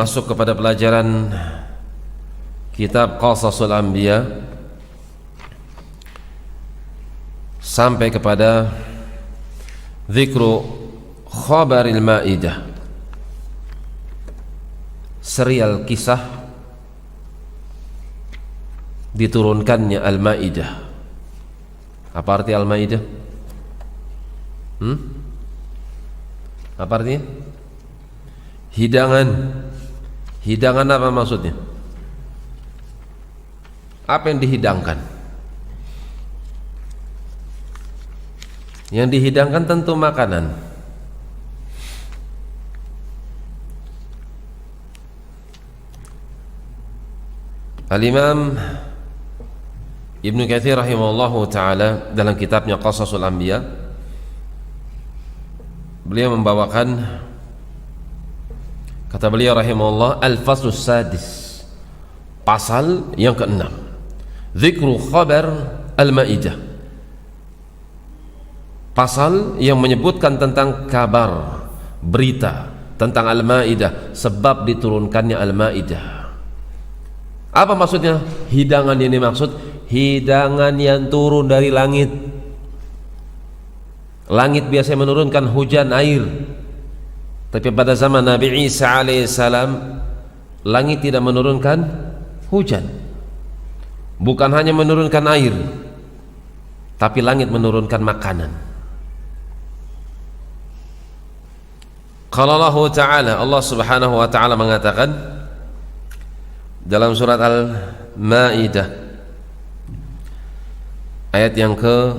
masuk kepada pelajaran kitab Qasasul Anbiya sampai kepada Dzikru Khabaril Maidah, serial kisah diturunkannya Al-Maidah. Apa arti Al-Maidah? Apa artinya? Hidangan. Hidangan apa maksudnya? Apa yang dihidangkan? Yang dihidangkan tentu makanan. Al-Imam Ibnu Katsir rahimahullahu taala dalam kitabnya Qasasul Anbiya, beliau membawakan, kata beliau rahimahullah, al-faslus sadis, pasal yang ke-6, dzikru khabar al-maidah, pasal yang menyebutkan tentang kabar, berita tentang al-maidah, sebab diturunkannya al-maidah. Apa maksudnya? Hidangan yang dimaksud hidangan yang turun dari langit. Langit biasanya menurunkan hujan air, tapi pada zaman Nabi Isa alaihissalam langit tidak menurunkan hujan. Bukan hanya menurunkan air, tapi langit menurunkan makanan. Qala Allah Ta'ala, Allah Subhanahu wa Ta'ala mengatakan dalam surat Al-Maidah ayat yang ke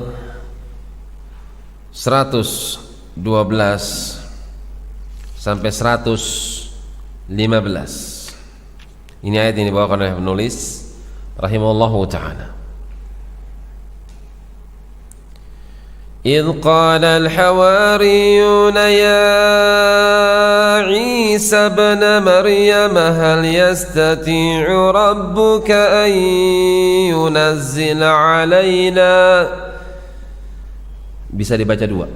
112 sampai 115. Ini ayat yang dibawakan oleh penulis rahimahullahu ta'ala. إذ قال الحواريون يا عيسى ابن مريم هل يستطيع ربك أن ينزل علينا. Bisa dibaca dua.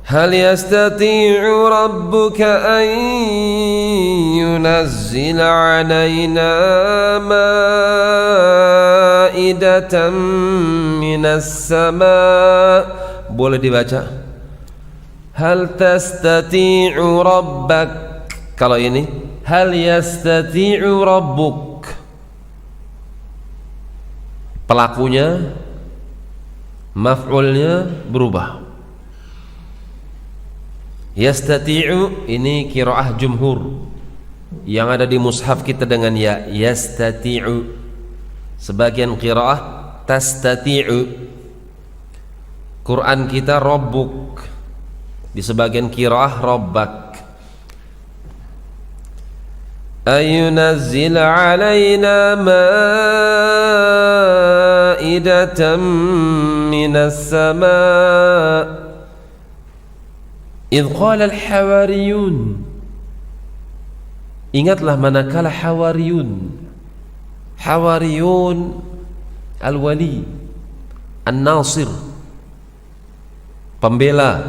هل يستطيع ربك أن ينزل علينا مائدة من السماء. Boleh dibaca hal tastati'u rabbak. Kalau ini hal yastati'u rabbuk, pelakunya maf'ulnya berubah. Yastati'u ini qiraah jumhur yang ada di mushaf kita dengan ya, yastati'u. Sebagian qiraah tastati'u. Quran kita rabbuk, di sebagian qiraah rabbak. Ayunazzil alaina ma'idatan minas sama'. Idh qala al-hawariyun. Ingatlah manakala hawariyun. Hawariyun al-wali, an-nasir, pembela,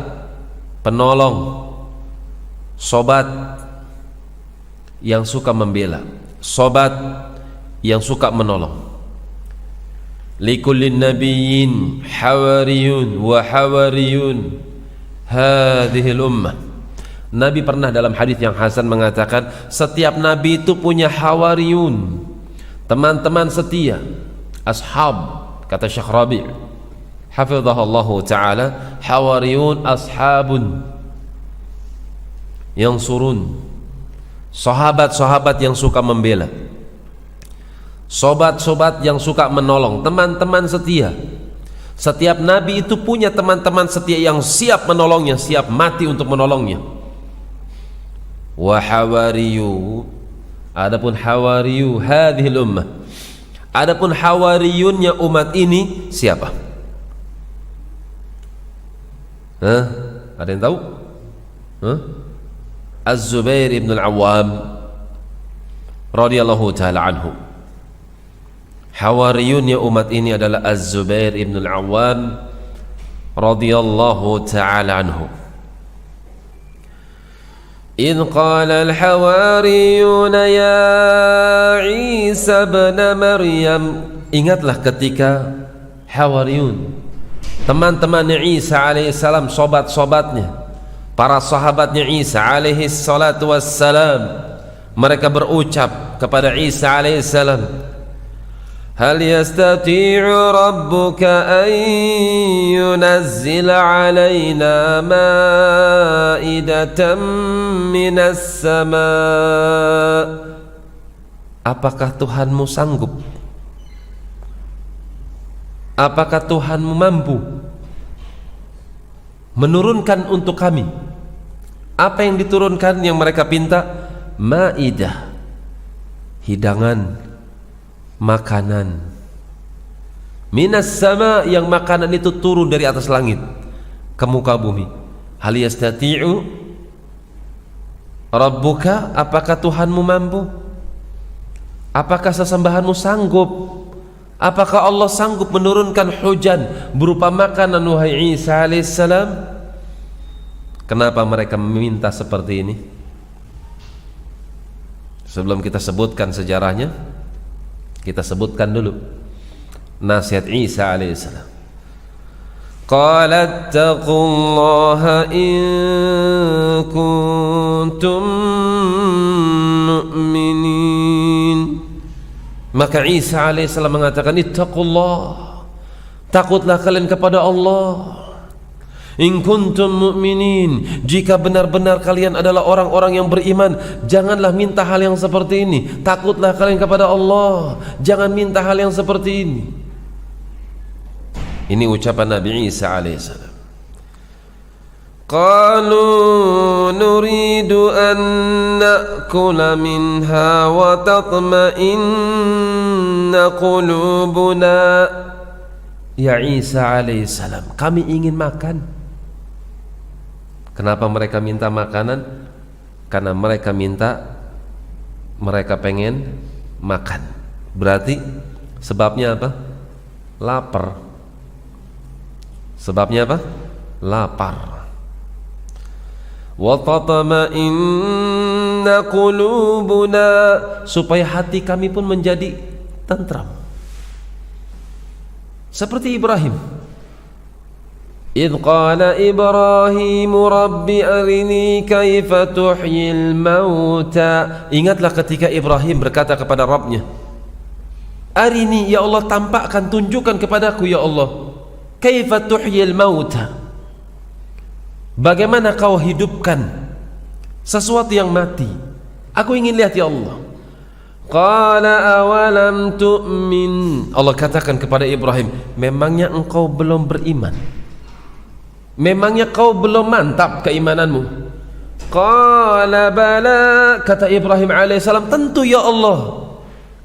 penolong, sobat yang suka membela, sobat yang suka menolong. Likullin nabiyyin hawariyun wa hawariyun hadhil ummah. Nabi pernah dalam hadis yang hasan mengatakan setiap nabi itu punya hawariyun, teman-teman setia, ashab. Kata Syekh Rabi' hafizahullahu ta'ala, hawariyun ashabun yang surun, sahabat-sahabat yang suka membela, sobat-sobat yang suka menolong, teman-teman setia. Setiap nabi itu punya teman-teman setia yang siap menolongnya, siap mati untuk menolongnya. Wa hawariyu, adapun hawariyu hadhil ummah, adapun hawariyunnya umat ini siapa? Ada yang tahu? Az-Zubair ibn al-Awwam radhiyallahu ta'ala anhu. Hawariyunnya umat ini adalah Az-Zubair ibn al-Awwam radhiyallahu ta'ala anhu. إذ قال الحواريون يا عيسى ابن مريم. Ingatlah ketika Hawariyun, teman-temannya Isa alaihissalam, sobat-sobatnya, para sahabatnya Isa alaihi salatu wassalam, mereka berucap kepada Isa alaihissalam, hal yastati'u rabbuka an yunazzila alaina ma'idatan minas sama'. Apakah Tuhanmu sanggup? Apakah Tuhanmu mampu menurunkan untuk kami apa yang diturunkan yang mereka pinta? Ma'idah, hidangan, makanan minas sama, yang makanan itu turun dari atas langit ke muka bumi. Hal yastati'u rabbuka, apakah Tuhanmu mampu? Apakah sesembahanmu sanggup? Apakah Allah sanggup menurunkan hujan berupa makanan, wahai Isa alaihissalam? Kenapa mereka meminta seperti ini? Sebelum kita sebutkan sejarahnya, kita sebutkan dulu nasihat Isa alaihissalam. Qala taqullaha in kuntum mu'minin. Maka Isa alaihissalam mengatakan, ittaqullah, takutlah kalian kepada Allah. In kuntum mu'minin, jika benar-benar kalian adalah orang-orang yang beriman, janganlah minta hal yang seperti ini. Takutlah kalian kepada Allah, jangan minta hal yang seperti ini. Ini ucapan Nabi Isa alaihissalam. Qalu nuridu an na'kula minha wa tatma'inna qulubuna. Ya Isa alaihissalam, kami ingin makan. Kenapa mereka minta makanan? Karena mereka pengen makan. Berarti sebabnya apa? Lapar. Sebabnya apa? Lapar. Wa tatma'inna qulubuna, supaya hati kami pun menjadi tentram. Seperti Ibrahim. Idh qala Ibrahim Rabbi arini kaifa tuhyil mauta. Ingatlah ketika Ibrahim berkata kepada Rabbnya, arini, ya Allah, tampakkan, tunjukkan kepadaku ya Allah, kaifa tuhyil mauta, bagaimana kau hidupkan sesuatu yang mati. Aku ingin lihat ya Allah. Qala awalam tu'min. Allah katakan kepada Ibrahim, memangnya engkau belum beriman? Memangnya kau belum mantap keimananmu? Qala bala, kata Ibrahim alaihissalam, tentu ya Allah,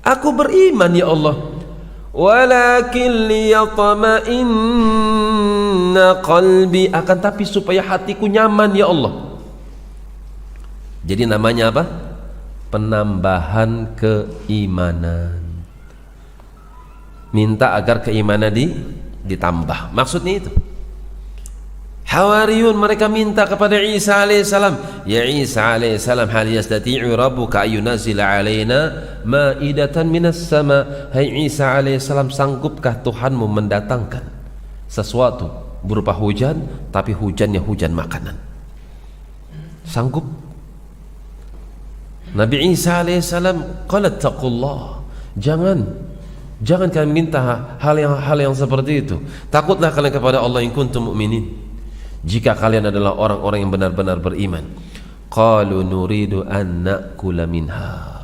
aku beriman ya Allah. Walakin liyatma'inna qalbi, akan tapi supaya hatiku nyaman ya Allah. Jadi namanya apa? Penambahan keimanan. Minta agar keimanan ditambah. Maksudnya itu. Hawariyun mereka minta kepada Isa alaihissalam, ya Isa alaihissalam, hal yastati'u rabbuka ayyunazila alaina ma'idatan minas sama. Hai Isa alaihissalam, sanggupkah Tuhanmu mendatangkan sesuatu berupa hujan, tapi hujannya hujan makanan? Sanggup? Nabi Isa alaihissalam, qala taqullah, jangan kalian minta hal yang seperti itu. Takutlah kalian kepada Allah, in kuntum mu'minin, jika kalian adalah orang-orang yang benar-benar beriman. Qalu nuridu an na'kula minha.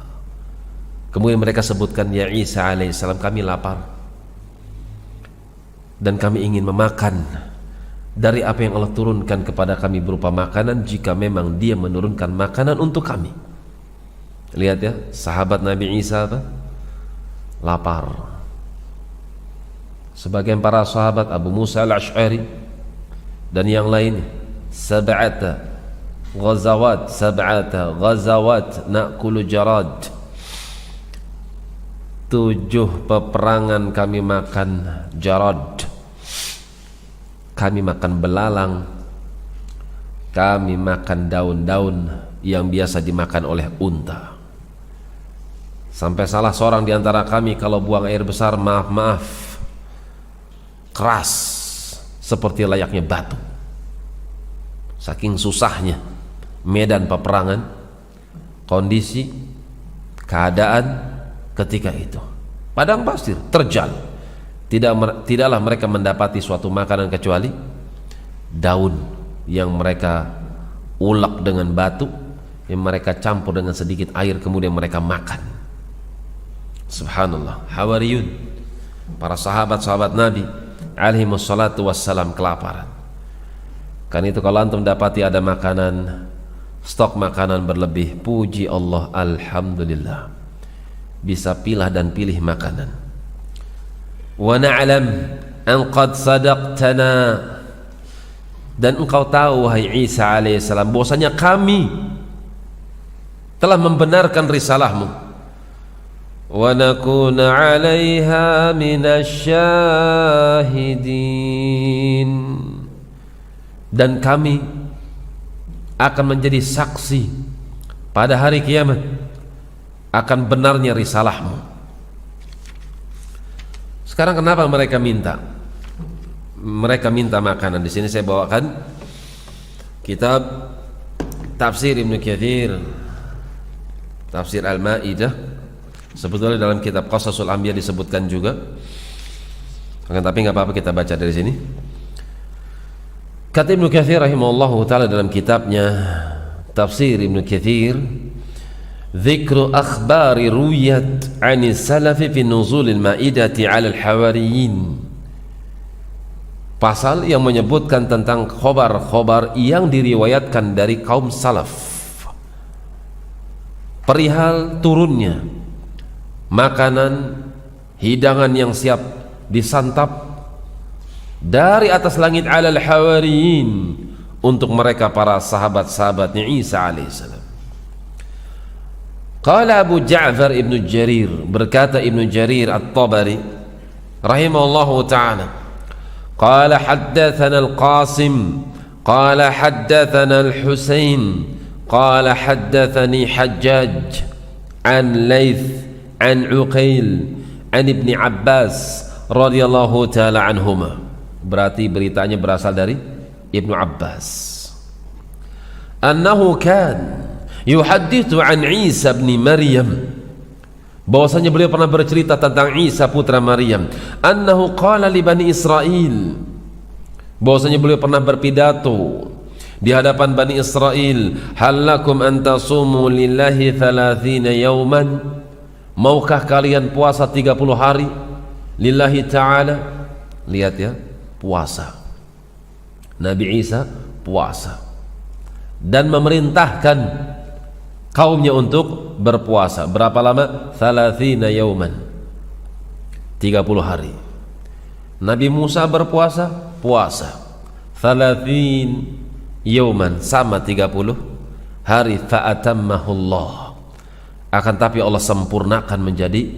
Kemudian mereka sebutkan, ya Isa alaihissalam, kami lapar dan kami ingin memakan dari apa yang Allah turunkan kepada kami berupa makanan, jika memang Dia menurunkan makanan untuk kami. Lihat ya, sahabat Nabi Isa apa? Lapar. Sebagian para sahabat, Abu Musa al-Ash'ari dan yang lain, sab'ata ghazawat na'kulu jarad, 7 peperangan kami makan jarad, kami makan belalang, kami makan daun-daun yang biasa dimakan oleh unta. Sampai salah seorang di antara kami kalau buang air besar, maaf, keras seperti layaknya batu. Saking susahnya medan peperangan, kondisi, keadaan ketika itu. Padang pasir, terjal. Tidaklah mereka mendapati suatu makanan kecuali daun yang mereka ulek dengan batu, yang mereka campur dengan sedikit air, kemudian mereka makan. Subhanallah, Hawariyun, para sahabat-sahabat Nabi alaihi wassalatu wassalam kelaparan. Kan itu kalau antum dapati ada makanan, stok makanan berlebih, puji Allah, alhamdulillah, bisa pilah dan pilih makanan. Wa na'lam an qad sadaqtana, dan engkau tahu wahai Isa alaihissalam bahwasanya kami telah membenarkan risalahmu. Wa nakuna 'alaiha minasyahidin, dan kami akan menjadi saksi pada hari kiamat akan benarnya risalahmu. Sekarang kenapa mereka minta? Mereka minta makanan. Di sini saya bawakan kitab tafsir Ibnu Katsir, tafsir Al-Maidah. Sebetulnya dalam kitab Qasasul Anbiya disebutkan juga, tapi nggak apa-apa kita baca dari sini. Kata Ibnu Katsir rahimahullahu taala dalam kitabnya Tafsir Ibnu Katsir, dzikru akhbari ruwiyat 'ani salafi fi nuzulil maidati 'ala al-hawariyin. Pasal yang menyebutkan tentang khobar-khobar yang diriwayatkan dari kaum salaf perihal turunnya makanan, hidangan yang siap disantap dari atas langit 'alal hawariyin, untuk mereka para sahabat-sahabatnya Isa alaihissalam. Qala Abu Ja'far Ibnu Jarir, berkata Ibnu Jarir At-Tabari rahimahullahu ta'ala, qala haddathana Al-Qasim qala haddathana Al-Husain qala haddathani Hajjaj an Laith an Uqail an Ibni Abbas radhiyallahu ta'ala anhuma. Berarti beritanya berasal dari Ibnu Abbas. Annahu kan yuhaddithu an Isa bin Maryam, bahwasanya beliau pernah bercerita tentang Isa putra Maryam. Annahu qala li Bani Israil, bahwasanya beliau pernah berpidato di hadapan Bani Israel, hal lakum an tasumu lillahi 30 yawman, maukah kalian puasa 30 hari lillahi ta'ala? Lihat ya, puasa. Nabi Isa puasa dan memerintahkan kaumnya untuk berpuasa. Berapa lama? 30 yauman, 30 hari. Nabi Musa berpuasa, puasa 30 yauman, sama 30 hari. Fa'atammahullah, akan tapi Allah sempurnakan menjadi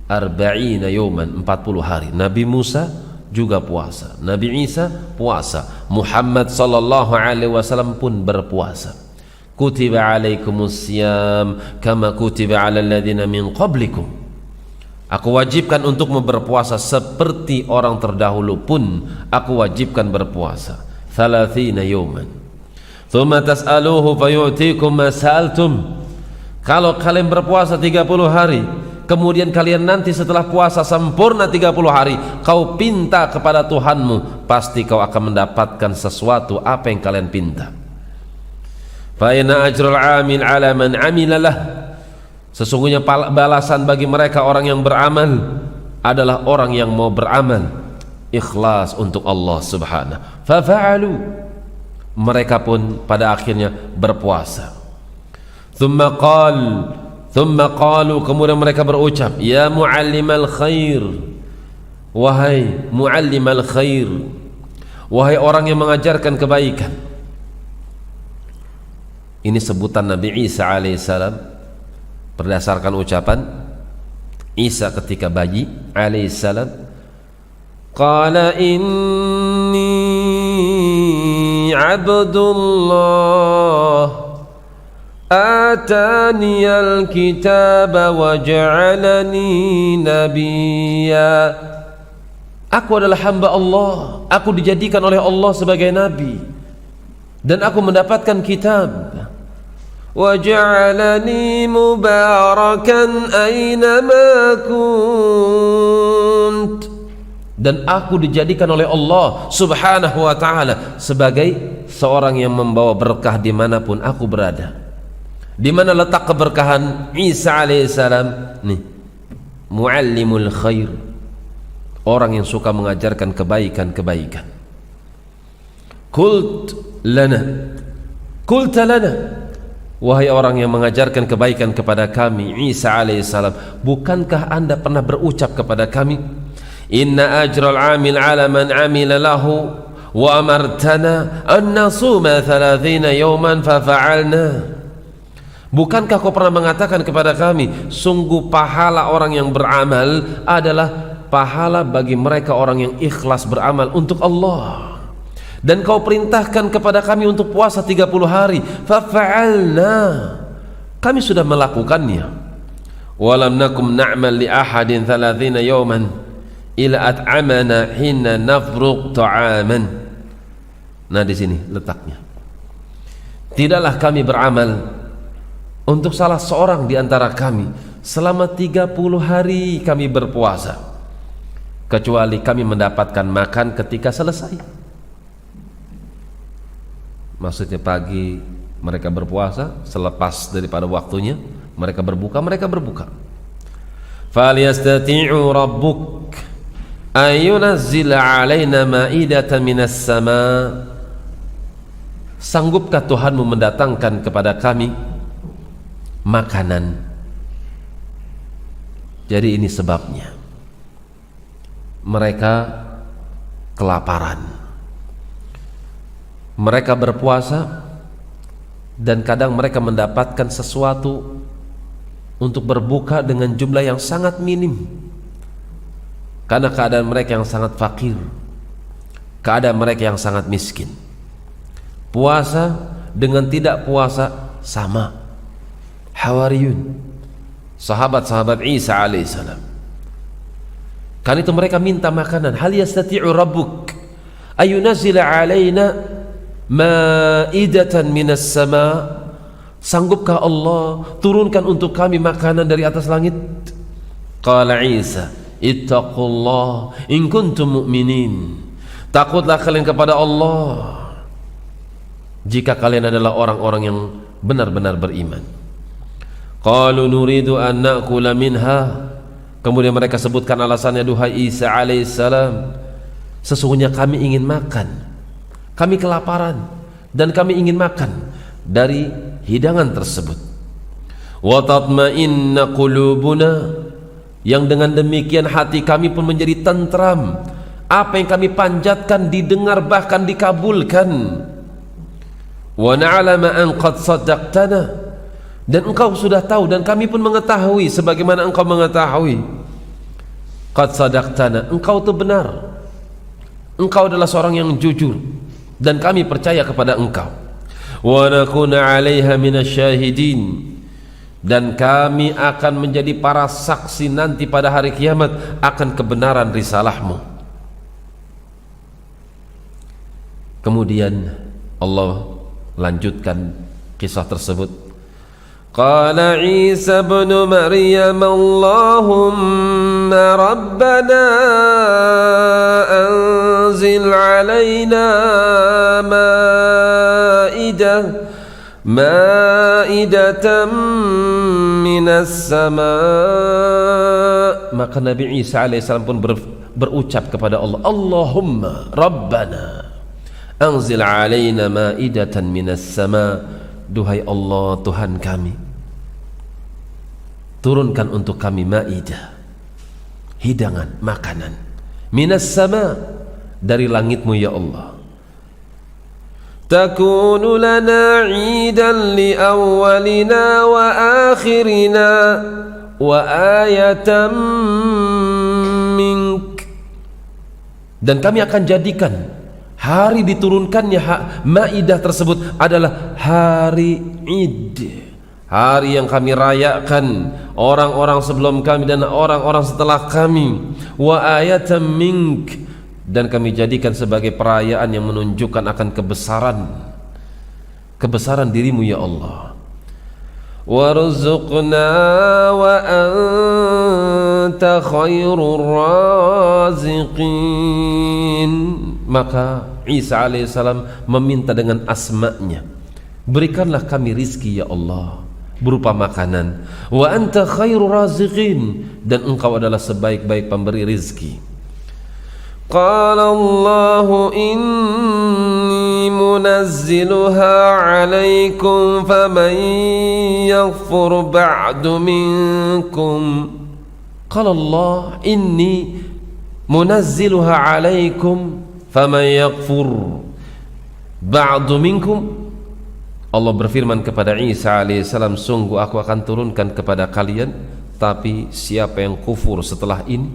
40 yauman, 40 hari. Nabi Musa juga puasa, Nabi Isa puasa, Muhammad sallallahu alaihi wasallam pun berpuasa. Kutiba alaikumus siyam kama kutiba alal ladzina min qablikum, aku wajibkan untukmu berpuasa seperti orang terdahulu pun aku wajibkan berpuasa 30 yauman. Tsumma tas'aluhu fayu'tikum ma sa'altum, kalau kalian berpuasa 30 hari, kemudian kalian nanti setelah puasa sempurna 30 hari, kau pinta kepada Tuhanmu, pasti kau akan mendapatkan sesuatu apa yang kalian pinta. Fa inna ajrul 'amil 'ala man 'amilalah, sesungguhnya balasan bagi mereka orang yang beramal adalah orang yang mau beramal ikhlas untuk Allah Subhanahu. Fa fa'alu, mereka pun pada akhirnya berpuasa. Thumma qalu, kemudian mereka berucap, ya muallimal khair, wahai muallimal khair, wahai orang yang mengajarkan kebaikan. Ini sebutan Nabi Isa alaihissalam berdasarkan ucapan Isa ketika bayi alaihissalam, qala inni abdullah ataniyal kitaba wa ja'alani nabiyya. Aku adalah hamba Allah, aku dijadikan oleh Allah sebagai nabi, dan aku mendapatkan kitab. Wa ja'alani mubarakan aynama kunt, dan aku dijadikan oleh Allah subhanahu wa ta'ala sebagai seorang yang membawa berkah dimanapun aku berada. Di mana letak keberkahan Isa alaihissalam? Nih, muallimul khair, orang yang suka mengajarkan kebaikan-kebaikan. Qulta lana, wahai orang yang mengajarkan kebaikan kepada kami, Isa alaihissalam, bukankah anda pernah berucap kepada kami, inna ajral amil ala man amila lahu wa amartana an nasuma 30 yawman fafa'alna. Bukankah kau pernah mengatakan kepada kami, sungguh pahala orang yang beramal adalah pahala bagi mereka orang yang ikhlas beramal untuk Allah, dan kau perintahkan kepada kami untuk puasa 30 hari. Fafa'alna, kami sudah melakukannya. Walam nakum na'mal li ahadin 30 yawman ila at'amana hina nafruq ta'aman. Nah, di sini letaknya. Tidaklah kami beramal untuk salah seorang di antara kami selama 30 hari kami berpuasa, kecuali kami mendapatkan makan ketika selesai. Maksudnya pagi mereka berpuasa, selepas daripada waktunya mereka berbuka. Falyastati'u rabbuk ayunazzila alaina ma'idatan minas sama. Sanggupkah Tuhanmu mendatangkan kepada kami makanan? Jadi ini sebabnya mereka kelaparan, mereka berpuasa, dan kadang mereka mendapatkan sesuatu untuk berbuka dengan jumlah yang sangat minim, karena keadaan mereka yang sangat fakir, keadaan mereka yang sangat miskin. Puasa dengan tidak puasa sama. Hawariyun, sahabat-sahabat Isa alaihissalam, kan itu mereka minta makanan. Hal yastati'u rabbuk ayunazila alaina ma'idatan minas sama. Sanggupkah Allah turunkan untuk kami makanan dari atas langit? Qala Isa, ittaqullah in kuntum mu'minin. Takutlah kalian kepada Allah jika kalian adalah orang-orang yang benar-benar beriman. Qalu nuridu an na'kula minha. Kemudian mereka sebutkan alasannya, duhai Isa alaihissalam, sesungguhnya kami ingin makan, kami kelaparan, dan kami ingin makan dari hidangan tersebut. Wa tatma'inna qulubuna, yang dengan demikian hati kami pun menjadi tentram. Apa yang kami panjatkan didengar, bahkan dikabulkan. Wa na'lama an qad saddaqtana, dan engkau sudah tahu dan kami pun mengetahui sebagaimana engkau mengetahui. Qad sadaqtana, engkau itu benar, engkau adalah seorang yang jujur, dan kami percaya kepada engkau. Wa nakuna 'alaiha minasyahidin, dan kami akan menjadi para saksi nanti pada hari kiamat akan kebenaran risalahmu. Kemudian Allah lanjutkan kisah tersebut. Qala Isa ibn Maryam, Allahumma rabbana anzil alaina ma'idatan minas sama. Maka Nabi Isa alaihissalam pun berucap kepada Allah, Allahumma rabbana anzil alaina ma'idatan minas sama. Duhai Allah, Tuhan kami, turunkan untuk kami ma'idah, hidangan, makanan, minas sama, dari langitmu ya Allah. Takunu lana 'idan li awwalina wa akhirina wa ayatan mink, dan kami akan jadikan hari diturunkannya ma'idah tersebut adalah hari Id, hari yang kami rayakan orang-orang sebelum kami dan orang-orang setelah kami, wa ayatan mink, dan kami jadikan sebagai perayaan yang menunjukkan akan kebesaran dirimu ya Allah. Warzuqna wa anta khairur raziqin. Maka Isa alaihissalam meminta dengan asma'nya, berikanlah kami rizki ya Allah berupa makanan. Wa anta khairur raziqin, dan engkau adalah sebaik-baik pemberi rizki. Qala Allahu inni munazziluha alaikum faman yakfur ba'du minkum. Qala Allah inni munazziluha alaikum faman yakfur ba'du minkum. Allah berfirman kepada Isa alaihissalam, sungguh aku akan turunkan kepada kalian, tapi siapa yang kufur setelah ini,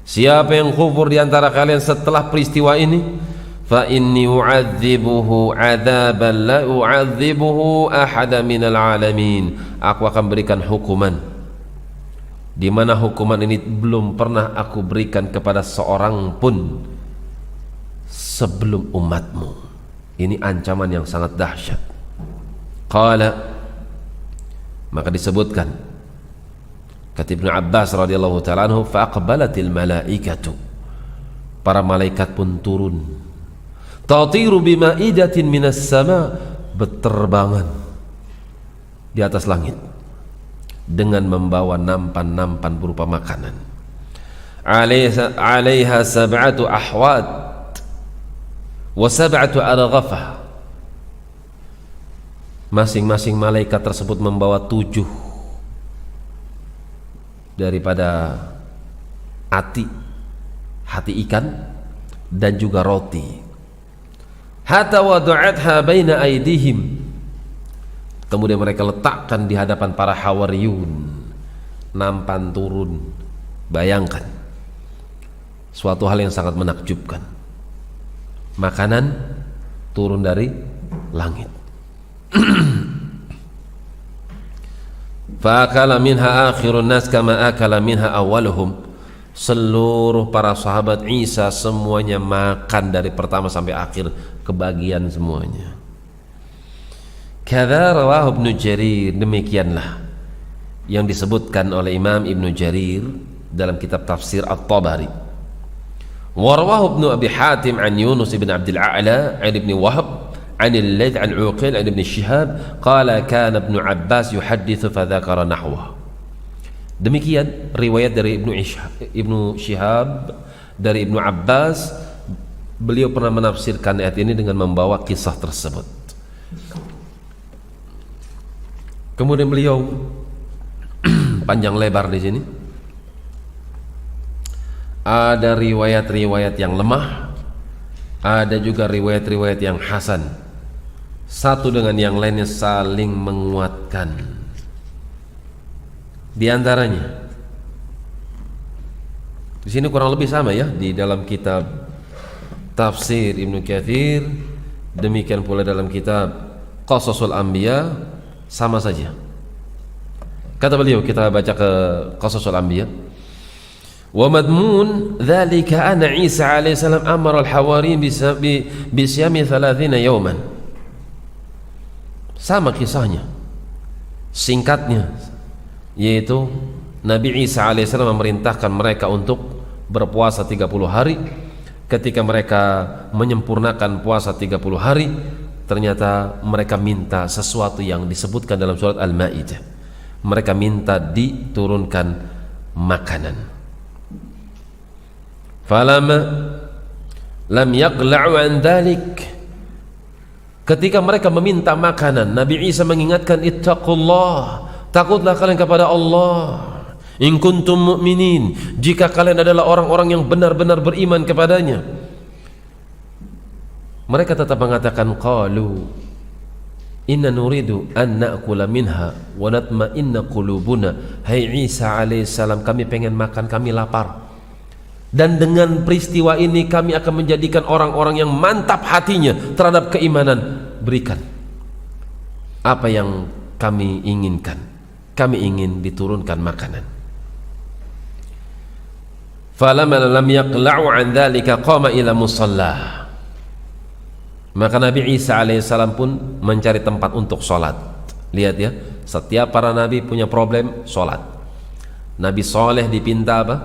siapa yang kufur di antara kalian setelah peristiwa ini, fa inni u'adzibuhu 'adzaban la u'adzibuhu ahada minal alamin. Aku akan berikan hukuman di mana hukuman ini belum pernah aku berikan kepada seorang pun sebelum umatmu. Ini ancaman yang sangat dahsyat. Qala, maka disebutkan kata Ibnu Abbas radhiyallahu ta'ala anhu, fa aqbalatil malaikatu, para malaikat pun turun, tatiru bimaidatin minas sama, berterbangan di atas langit dengan membawa nampan-nampan berupa makanan. Alaiha sab'atu ahwat wa sab'atu arghafah. Masing-masing malaikat tersebut membawa 7 daripada hati ikan dan juga roti. Hatta wadu'atha baina aydihim, kemudian mereka letakkan di hadapan para hawariyun. Nampan turun, bayangkan suatu hal yang sangat menakjubkan. Makanan turun dari langit. Fa'akala minha akhirun nas kama akala minha awaluhum. Seluruh para sahabat Isa semuanya makan dari pertama sampai akhir, kebagian semuanya. Kadza rawahu Ibnu Jarir, demikianlah yang disebutkan oleh Imam Ibnu Jarir dalam kitab tafsir At-Tabari. Wa rawahu Ibnu Abi Hatim an Yunus bin Abdul A'la an Ibnu Wahab عن الليث عن عقيل عن ابن شهاب قال كان ابن عباس يحدث فذكر نحوه. Demikian riwayat dari Ibnu Shihab dari Ibnu Abbas, beliau pernah menafsirkan ayat ini dengan membawa kisah tersebut. Kemudian beliau panjang lebar di sini. Ada riwayat-riwayat yang lemah, ada juga riwayat-riwayat yang hasan. Satu dengan yang lainnya saling menguatkan. Di antaranya di sini kurang lebih sama ya, di dalam kitab tafsir Ibnu Katsir, demikian pula dalam kitab Qasasul Anbiya, sama saja. Kata beliau, kita baca ke Qasasul Anbiya. Wa madmun dzalika anna Isa alaihi salam amara al-hawariyin bi siyami 30 yawman. Sama kisahnya, singkatnya, yaitu Nabi Isa alaihissalam memerintahkan mereka untuk berpuasa 30 hari. Ketika mereka menyempurnakan puasa 30 hari, ternyata mereka minta sesuatu yang disebutkan dalam surat Al-Maidah. Mereka minta diturunkan makanan. Falamma lam yaqla'u an dzalik, ketika mereka meminta makanan, Nabi Isa mengingatkan, ittaqullah, takutlah kalian kepada Allah. In kuntum mu'minin, jika kalian adalah orang-orang yang benar-benar beriman kepadanya. Mereka tetap mengatakan, qalu inna nuridu an na'kula minha wa natma'inna qulubuna. Hai Isa alaihissalam, kami pengen makan, kami lapar, dan dengan peristiwa ini kami akan menjadikan orang-orang yang mantap hatinya terhadap keimanan. Berikan apa yang kami inginkan. Kami ingin diturunkan makanan. Falamma lam yaqla'u an dzalika qama ila musalla. Maka Nabi Isa alaihissalam pun mencari tempat untuk sholat. Lihat ya, setiap para nabi punya problem sholat. Nabi Saleh dipinta apa?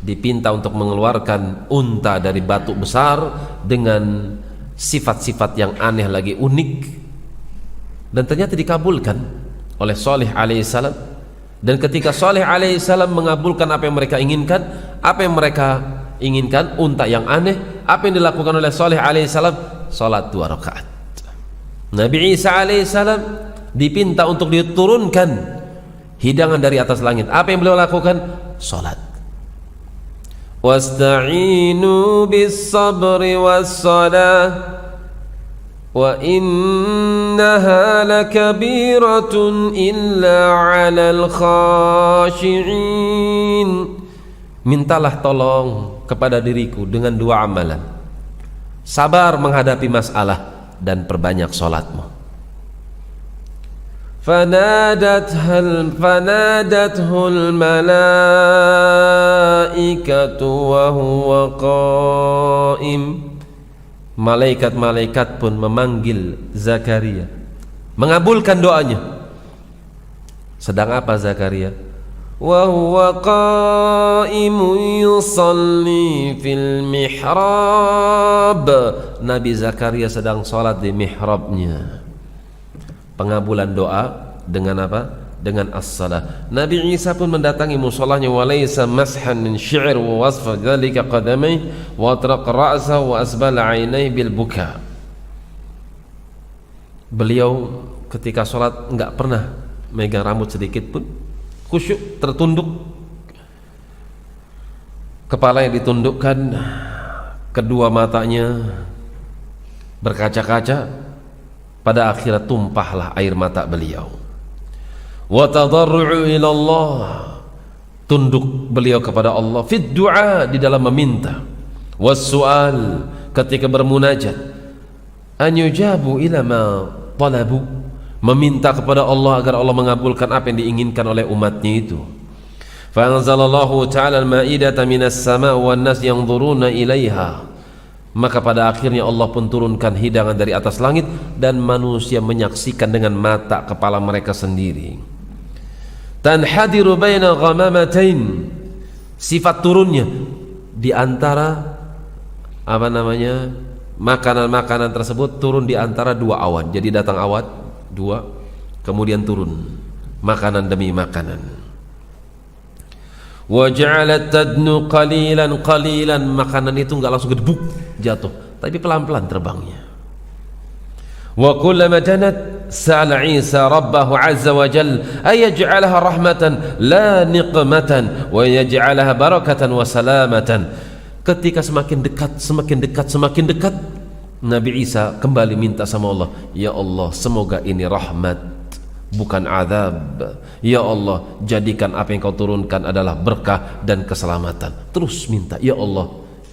Dipinta untuk mengeluarkan unta dari batu besar dengan sifat-sifat yang aneh lagi unik, dan ternyata dikabulkan oleh Saleh alaihissalam. Dan ketika Saleh alaihissalam mengabulkan apa yang mereka inginkan, unta yang aneh, apa yang dilakukan oleh Saleh alaihissalam? Salat 2 rakaat. Nabi Isa alaihissalam dipinta untuk diturunkan hidangan dari atas langit. Apa yang beliau lakukan? Salat. Wasta'inu bis sabri was salah wa innaha lakabiratun illa 'alal khashi'in. Mintalah tolong kepada diriku dengan 2 amalan. Sabar menghadapi masalah dan perbanyak salatmu. Fanadathul malaikatu wa huwa qa'im. Malaikat-malaikat pun memanggil Zakaria, mengabulkan doanya. Sedang apa Zakaria? Wa huwa qa'imun yusalli fil mihrab. Nabi Zakaria sedang salat di mihrabnya. Pengabulan doa dengan apa? Dengan as-salah. Nabi Isa pun mendatangi musallahnya, walaysa mashan min syi'r wa wasfa dzalika qadamai wa atraqa ra'sahu wa asbala 'ainai bil buka. Beliau ketika salat enggak pernah megang rambut sedikit pun, khusyuk, tertunduk, kepalanya ditundukkan, kedua matanya berkaca-kaca. Pada akhirnya tumpahlah air mata beliau. Wa tadarru'u ila Allah, tunduk beliau kepada Allah. Fid du'a, di dalam meminta. Was su'al, ketika bermunajat. An yujabu ila ma talabu, meminta kepada Allah agar Allah mengabulkan apa yang diinginkan oleh umatnya itu. Fa anzalallahu ta'ala al-ma'idata minas sama' wan nas yanzuruna ilaiha. Maka pada akhirnya Allah pun turunkan hidangan dari atas langit dan manusia menyaksikan dengan mata kepala mereka sendiri. Tanhadiru baina ghamamatain, sifat turunnya di antara apa namanya, makanan-makanan tersebut turun di antara 2 awan. Jadi datang awan 2, kemudian turun makanan demi makanan. Wa ja'alat tadnu qalilan qalilan, makanan itu enggak langsung gedebuk jatuh, tapi pelan-pelan terbangnya. Wa kullama janat sa'ala Isa rabbahu 'azza wa jalla ay yaj'alaha rahmatan la niqmatan wa yaj'alaha barakatan wa salamatan. Ketika semakin dekat Nabi Isa kembali minta sama Allah, ya Allah, semoga ini rahmat bukan azab. Ya Allah, jadikan apa yang kau turunkan adalah berkah dan keselamatan. Terus minta, ya Allah,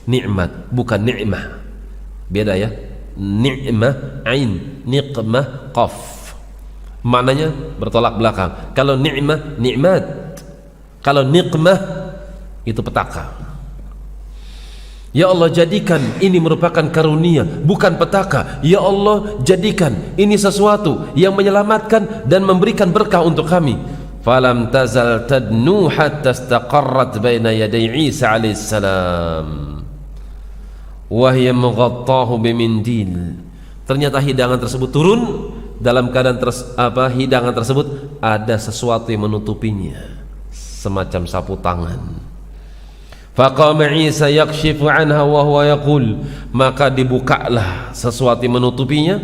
nikmat bukan ni'mah. Beda ya, ni'mah ain, niqmah qaf, maknanya bertolak belakang. Kalau ni'mah nikmat, kalau niqmah itu petaka. Ya Allah, jadikan ini merupakan karunia bukan petaka. Ya Allah, jadikan ini sesuatu yang menyelamatkan dan memberikan berkah untuk kami. Falam tazal tadnu hatta istaqarrat baina yaday Isa alaihissalam wa hiya mughattahu bimindil. Ternyata hidangan tersebut turun dalam keadaan hidangan tersebut ada sesuatu yang menutupinya, semacam sapu tangan. Faqama Isa yakshifu anha wa huwa yaqul, maka dibukalah sesuatu yang menutupinya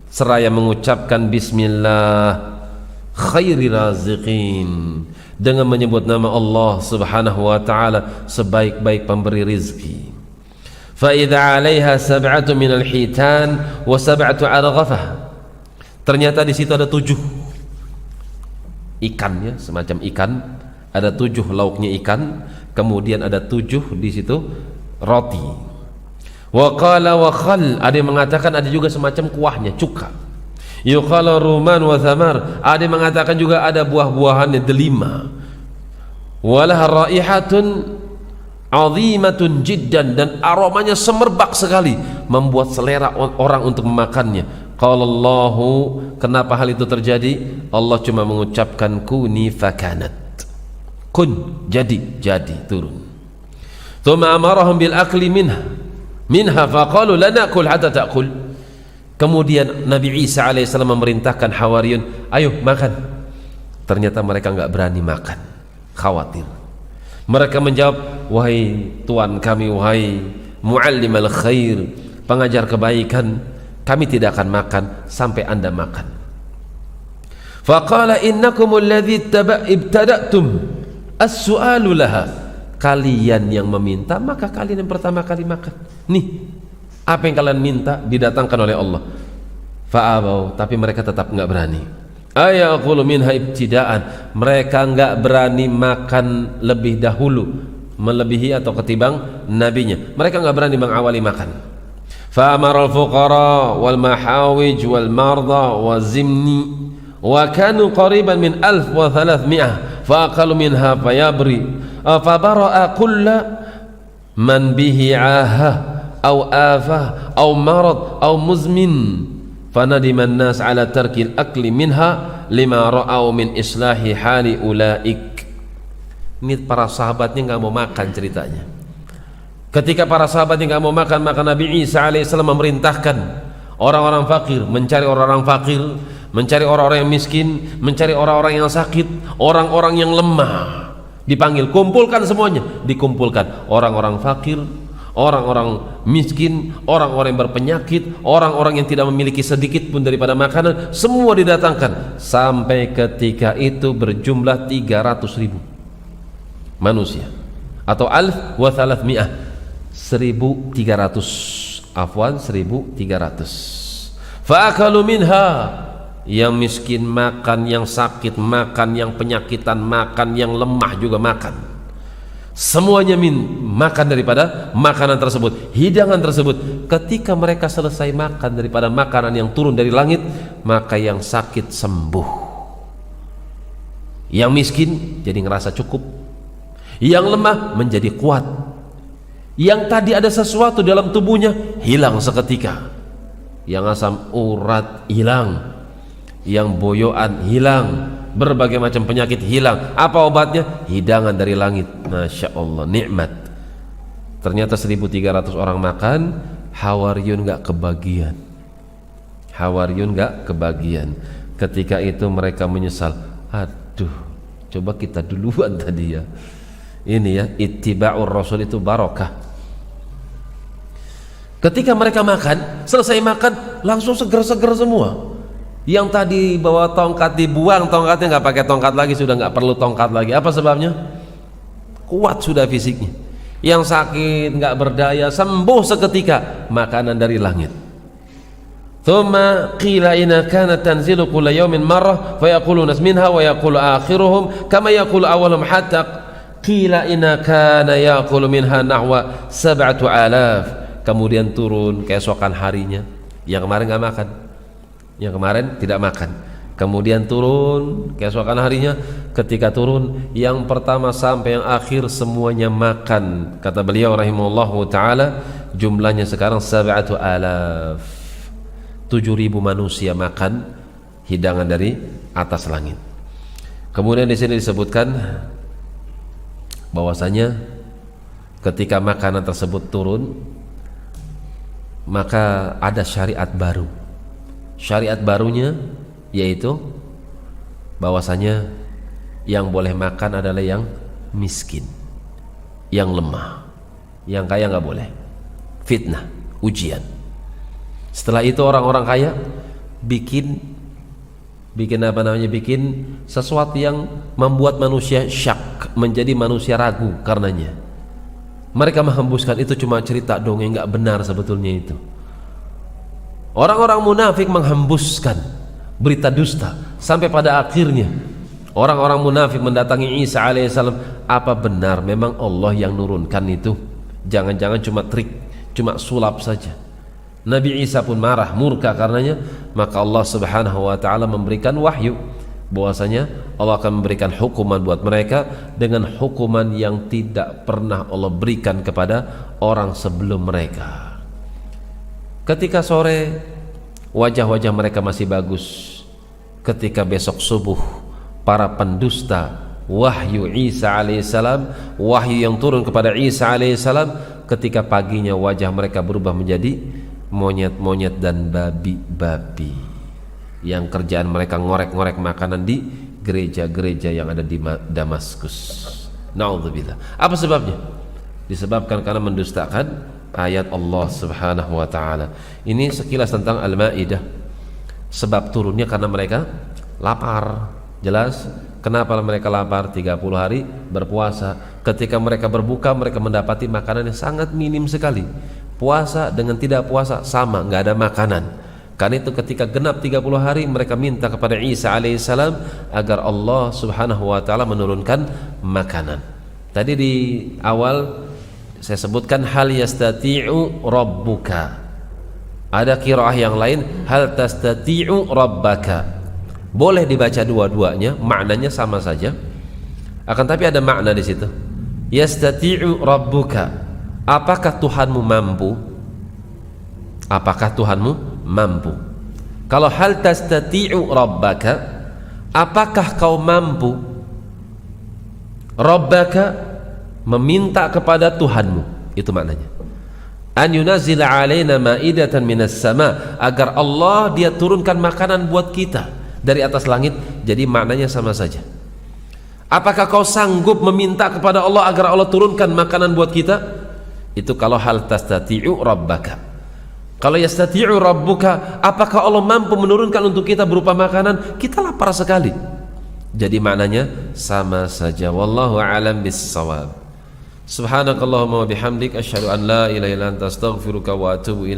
seraya mengucapkan bismillah khairi raziqin, dengan menyebut nama Allah subhanahu wa ta'ala sebaik-baik pemberi rizki. Fa idza 'alaiha sab'atu minal hitan wa sab'atu arghafah, ternyata di situ ada 7 ikan ya, semacam ikan, ada 7 lauknya ikan, kemudian ada 7 di situ roti. Wa qala wa khal, ada yang mengatakan ada juga semacam kuahnya, cuka. yuqalu ruman wa thamar, ada yang mengatakan juga ada buah-buahannya delima, walah raihatun azimatun jiddan, dan aromanya semerbak sekali, membuat selera orang untuk memakannya. Qala Allahu, kenapa hal itu terjadi? Allah cuma mengucapkan kuni fakanat, kun, jadi turun. Thumma amarahum bil akli minha faqalu la na'kul hatta ta'kul. Kemudian Nabi Isa alaihissalam memerintahkan Hawariyun, ayo makan. Ternyata mereka enggak berani makan, khawatir. Mereka menjawab, wahai Tuhan kami, wahai muallimal khair, pengajar kebaikan, kami tidak akan makan sampai Anda makan. Faqala innakumul ladzi ibtada'tum as-su'alu laha. Kalian yang meminta, maka kalian yang pertama kali makan. Nih, apa yang kalian minta didatangkan oleh Allah. Fa'abau, tapi mereka tetap enggak berani. Ayaqulu minha ibtidaan, mereka enggak berani makan lebih dahulu, melebihi atau ketimbang nabinya. Mereka enggak berani mengawali makan. Fa'amara al-fuqara wal mahawij wal marda wa zimni wa kanu qariban min 1300 fa'aqalu minha fayabri fabara'a kulla man bihi aha aw afah aw marad aw muzmin fanadima an-nas ala tarkil akli minha lima ra'au min islahi hali ulaik. Ini para sahabatnya nggak mau makan ceritanya. Ketika para sahabatnya nggak mau makan, maka Nabi Isa alaihissalam memerintahkan orang-orang fakir mencari orang-orang fakir, mencari orang-orang yang miskin, mencari orang-orang yang sakit, orang-orang yang lemah. Dipanggil, kumpulkan semuanya, dikumpulkan orang-orang fakir, orang-orang miskin, orang-orang yang berpenyakit, orang-orang yang tidak memiliki sedikit pun daripada makanan, semua didatangkan. Sampai ketika itu berjumlah 300.000 manusia, atau 1300, 1300, afwan, 1300. Fa'akalu minha, yang miskin makan, yang sakit makan, yang penyakitan makan, yang lemah juga makan. Semuanya makan daripada makanan tersebut, hidangan tersebut. Ketika mereka selesai makan daripada makanan yang turun dari langit, maka yang sakit sembuh, yang miskin jadi ngerasa cukup, yang lemah menjadi kuat, yang tadi ada sesuatu dalam tubuhnya hilang seketika, yang asam urat hilang, yang boyoan hilang, berbagai macam penyakit hilang. Apa obatnya? Hidangan dari langit. Masya Allah, nikmat. Ternyata 1300 orang makan, Hawariyun gak kebagian. Hawariyun gak kebagian. Ketika itu mereka menyesal, aduh, coba kita duluan tadi ya. Ini ya, ittiba'ur rasul itu barokah. Ketika mereka makan, selesai makan langsung seger-seger semua. Yang tadi bawa tongkat dibuang, tongkatnya nggak pakai tongkat lagi, sudah nggak perlu tongkat lagi. Apa sebabnya? Kuat sudah fisiknya. Yang sakit nggak berdaya sembuh seketika, makanan dari langit. Thumma qila inna kanat tanzilu kulla yawmin marrah fa yaqulu nas minha wa yaqulu akhiruhum kama yaqulu awwaluhum hatta qila inna kana yaqulu minha nahwa 7,000. Kemudian turun keesokan harinya, yang kemarin nggak makan, yang kemarin tidak makan. Kemudian turun keesokan harinya, ketika turun yang pertama sampai yang akhir semuanya makan. Kata beliau rahimahullahu ta'ala, jumlahnya sekarang 7,000, 7.000 manusia makan hidangan dari atas langit. Kemudian di sini disebutkan bahwasanya ketika makanan tersebut turun, maka ada syariat baru. Syariat barunya yaitu bahwasanya yang boleh makan adalah yang miskin, yang lemah, yang kaya nggak boleh. Fitnah, ujian. Setelah itu orang-orang kaya bikin apa namanya, bikin sesuatu yang membuat manusia syak, menjadi manusia ragu karenanya. Mereka menghembuskan itu cuma cerita dongeng, nggak benar sebetulnya itu. Orang-orang munafik menghembuskan berita dusta sampai pada akhirnya orang-orang munafik mendatangi Isa alaihissalam. Apa benar memang Allah yang nurunkan itu? Jangan-jangan cuma trik, cuma sulap saja. Nabi Isa pun marah, murka karenanya. Maka Allah Subhanahu wa taala memberikan wahyu bahwasanya Allah akan memberikan hukuman buat mereka dengan hukuman yang tidak pernah Allah berikan kepada orang sebelum mereka. Ketika sore wajah-wajah mereka masih bagus. Ketika besok subuh para pendusta wahyu Isa alaihissalam, wahyu yang turun kepada Isa alaihissalam, ketika paginya wajah mereka berubah menjadi monyet-monyet dan babi-babi yang kerjaan mereka ngorek-ngorek makanan di gereja-gereja yang ada di Damaskus. Na'udzubillah. Apa sebabnya? Disebabkan karena mendustakan ayat Allah Subhanahu wa taala. Ini sekilas tentang Al-Maidah. Sebab turunnya karena mereka lapar. Jelas kenapa mereka lapar? 30 hari berpuasa. Ketika mereka berbuka, mereka mendapati makanan yang sangat minim sekali. Puasa dengan tidak puasa sama, nggak ada makanan. Karena itu ketika genap 30 hari mereka minta kepada Isa alaihissalam agar Allah Subhanahu wa taala menurunkan makanan. Tadi di awal saya sebutkan hal yastati'u rabbuka. Ada qiraah yang lain hal tastati'u rabbaka. Boleh dibaca dua-duanya, maknanya sama saja. Akan tapi ada makna di situ. Yastati'u rabbuka. Apakah Tuhanmu mampu? Apakah Tuhanmu mampu? Kalau hal tastati'u rabbaka, apakah kau mampu? Rabbaka, meminta kepada Tuhanmu. Itu maknanya. An yunazila alaina ma'idatan minas sama, agar Allah dia turunkan makanan buat kita dari atas langit. Jadi maknanya sama saja. Apakah kau sanggup meminta kepada Allah agar Allah turunkan makanan buat kita? Itu kalau hal tastati'u rabbaka. Kalau yastati'u rabbuka, apakah Allah mampu menurunkan untuk kita berupa makanan? Kita lapar sekali. Jadi maknanya sama saja. Wallahu a'lam bis-shawab. Subhanakallahumma wa bihamdik asyhadu an la ilaha illa anta astaghfiruka wa atubu ilaik.